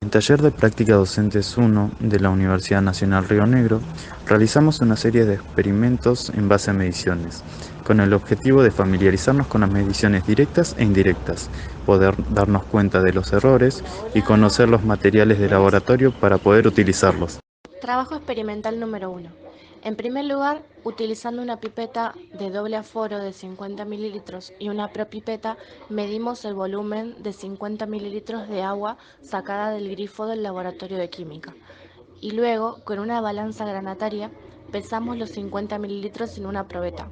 En Taller de Práctica Docentes 1 de la Universidad Nacional Río Negro, realizamos una serie de experimentos en base a mediciones, con el objetivo de familiarizarnos con las mediciones directas e indirectas, poder darnos cuenta de los errores y conocer los materiales de laboratorio para poder utilizarlos. Trabajo experimental número 1. En primer lugar, utilizando una pipeta de doble aforo de 50 mililitros y una propipeta, medimos el volumen de 50 mililitros de agua sacada del grifo del laboratorio de química. Y luego, con una balanza granataria, pesamos los 50 mililitros en una probeta.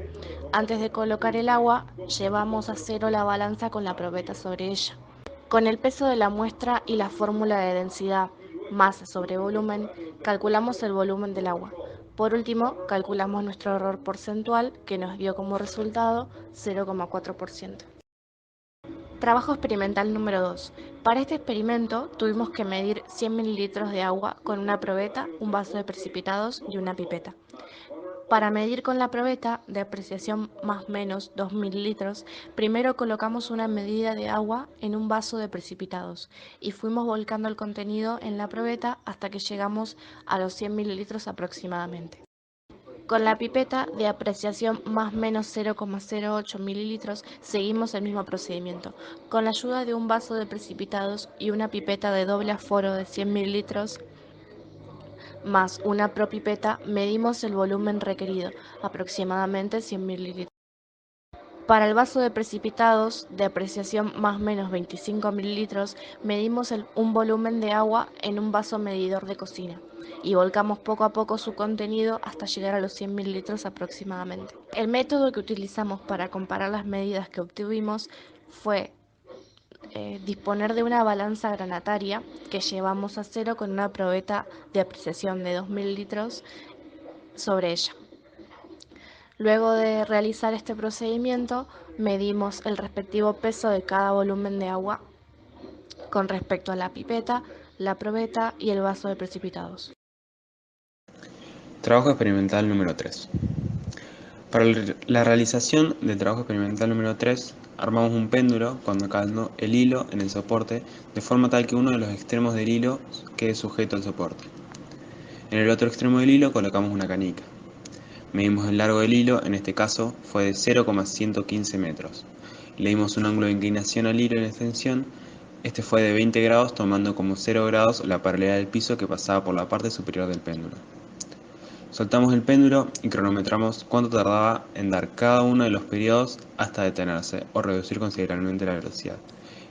Antes de colocar el agua, llevamos a cero la balanza con la probeta sobre ella. Con el peso de la muestra y la fórmula de densidad, masa sobre volumen, calculamos el volumen del agua. Por último, calculamos nuestro error porcentual, que nos dio como resultado 0,4%. Trabajo experimental número 2. Para este experimento tuvimos que medir 100 mililitros de agua con una probeta, un vaso de precipitados y una pipeta. Para medir con la probeta de apreciación más o menos 2 mililitros, primero colocamos una medida de agua en un vaso de precipitados y fuimos volcando el contenido en la probeta hasta que llegamos a los 100 mililitros aproximadamente. Con la pipeta de apreciación más o menos 0,08 mililitros seguimos el mismo procedimiento. Con la ayuda de un vaso de precipitados y una pipeta de doble aforo de 100 mililitros más una propipeta, medimos el volumen requerido, aproximadamente 100 mililitros. Para el vaso de precipitados de apreciación más o menos 25 mililitros, medimos un volumen de agua en un vaso medidor de cocina y volcamos poco a poco su contenido hasta llegar a los 100 mililitros aproximadamente. El método que utilizamos para comparar las medidas que obtuvimos fue disponer de una balanza granataria que llevamos a cero con una probeta de apreciación de 2 mililitros sobre ella. Luego de realizar este procedimiento, medimos el respectivo peso de cada volumen de agua con respecto a la pipeta, la probeta y el vaso de precipitados. Trabajo experimental número 3. Para la realización del trabajo experimental número 3, armamos un péndulo colocando el hilo en el soporte de forma tal que uno de los extremos del hilo quede sujeto al soporte. En el otro extremo del hilo colocamos una canica. Medimos el largo del hilo, en este caso fue de 0,115 metros. Le dimos un ángulo de inclinación al hilo en extensión. Este fue de 20 grados, tomando como 0 grados la paralelidad del piso que pasaba por la parte superior del péndulo. Soltamos el péndulo y cronometramos cuánto tardaba en dar cada uno de los periodos hasta detenerse o reducir considerablemente la velocidad.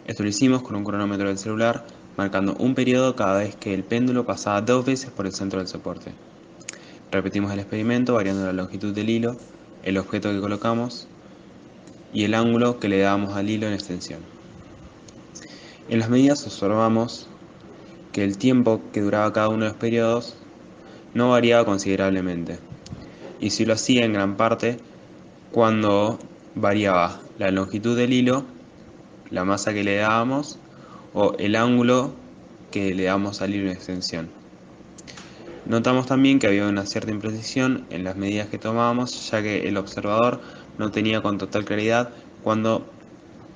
Esto lo hicimos con un cronómetro del celular, marcando un periodo cada vez que el péndulo pasaba 2 veces por el centro del soporte. Repetimos el experimento variando la longitud del hilo, el objeto que colocamos y el ángulo que le dábamos al hilo en extensión. En las medidas observamos que el tiempo que duraba cada uno de los periodos no variaba considerablemente, y si lo hacía en gran parte cuando variaba la longitud del hilo, la masa que le dábamos o el ángulo que le damos al hilo en extensión. Notamos también que había una cierta imprecisión en las medidas que tomábamos, ya que el observador no tenía con total claridad cuándo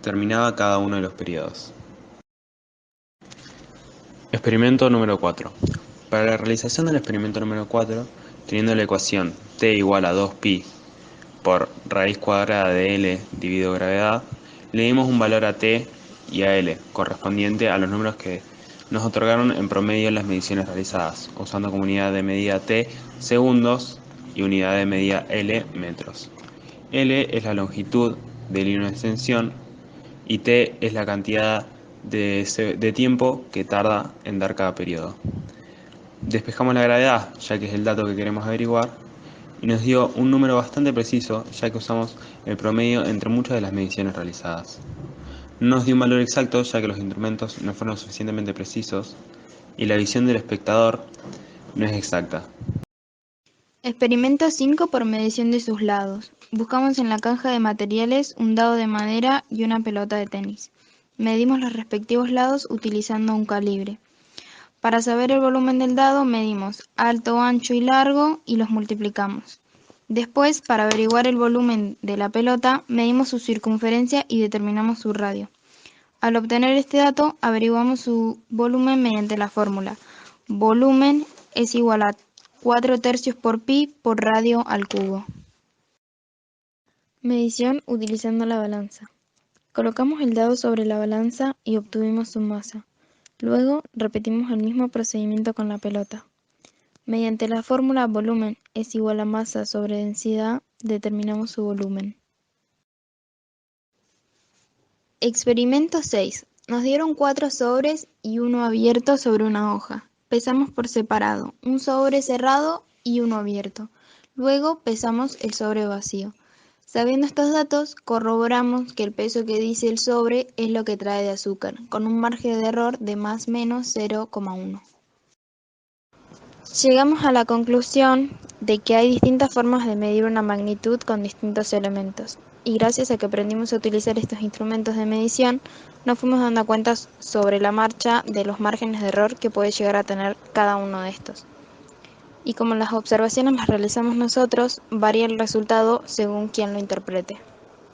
terminaba cada uno de los periodos. Experimento número 4. Para la realización del experimento número 4, teniendo la ecuación t igual a 2pi por raíz cuadrada de L dividido gravedad, le dimos un valor a t y a L, correspondiente a los números que nos otorgaron en promedio en las mediciones realizadas, usando como unidad de medida t segundos y unidad de medida L metros. L es la longitud del hilo de extensión y t es la cantidad de tiempo que tarda en dar cada periodo. Despejamos la gravedad, ya que es el dato que queremos averiguar, y nos dio un número bastante preciso, ya que usamos el promedio entre muchas de las mediciones realizadas. No nos dio un valor exacto, ya que los instrumentos no fueron suficientemente precisos, y la visión del espectador no es exacta. Experimento 5 por medición de sus lados. Buscamos en la caja de materiales un dado de madera y una pelota de tenis. Medimos los respectivos lados utilizando un calibre. Para saber el volumen del dado, medimos alto, ancho y largo y los multiplicamos. Después, para averiguar el volumen de la pelota, medimos su circunferencia y determinamos su radio. Al obtener este dato, averiguamos su volumen mediante la fórmula. Volumen es igual a 4/3 por pi por radio al cubo. Medición utilizando la balanza. Colocamos el dado sobre la balanza y obtuvimos su masa. Luego repetimos el mismo procedimiento con la pelota. Mediante la fórmula volumen es igual a masa sobre densidad, determinamos su volumen. Experimento 6. Nos dieron 4 sobres y uno abierto sobre una hoja. Pesamos por separado, un sobre cerrado y uno abierto. Luego pesamos el sobre vacío. Sabiendo estos datos, corroboramos que el peso que dice el sobre es lo que trae de azúcar, con un margen de error de más o menos 0,1. Llegamos a la conclusión de que hay distintas formas de medir una magnitud con distintos elementos, y gracias a que aprendimos a utilizar estos instrumentos de medición, nos fuimos dando cuenta sobre la marcha de los márgenes de error que puede llegar a tener cada uno de estos. Y como las observaciones las realizamos nosotros, varía el resultado según quien lo interprete.